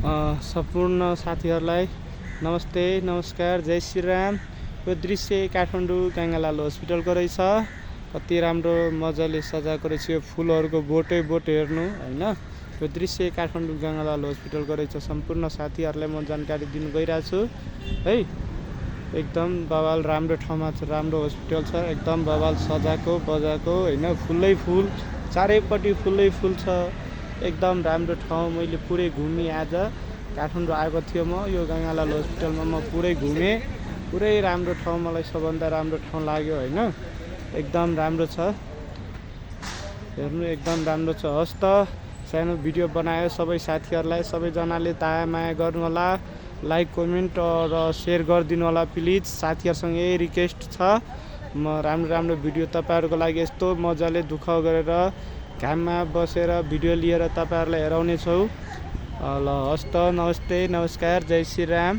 सम्पूर्ण साथीहरूलाई नमस्ते नमस्कार जय श्रीराम। यो दृश्य काठमाडौँ गङ्गालाल हस्पिटलको रहेछ। कति राम्रो मजाले सजाएको रहेछ। यो फुलहरूको बोटै बोट हेर्नु हैन। यो दृश्य काठमाडौँ गङ्गालाल हस्पिटलको रहेछ। सम्पूर्ण साथीहरूलाई म जानकारी दिन गइरहेको छु है। एकदम बवाल राम्रो ठाउँमा छ, राम्रो हस्पिटल छ। एकदम बवाल सजाको बजाको हैन। फुलै फुल, चारैपट्टि फुलै फुल छ। एकदम राम्रो ठाउँ। मैले पुरै घुमेँ। आज काठमाडौँ आएको थियो म। यो गङ्गालाल हस्पिटलमा म पुरै घुमेँ। पुरै राम्रो ठाउँ, मलाई सबभन्दा राम्रो ठाउँ लाग्यो हैन। एकदम राम्रो छ हेर्नु, एकदम राम्रो छ। हस् त, सानो भिडियो बनायो सबै साथीहरूलाई, सबैजनाले दया माया गर्नु होला। लाइक कमेन्ट र सेयर गरिदिनु होला प्लिज। साथीहरूसँग यही रिक्वेस्ट छ। म राम्रो राम्रो भिडियो तपाईँहरूको लागि यस्तो मजाले दुःख गरेर घाममा बसेर भिडियो लिएर तपाईँहरूलाई हेराउने छु। ल हस् त, नमस्ते नमस्कार जय श्रीराम।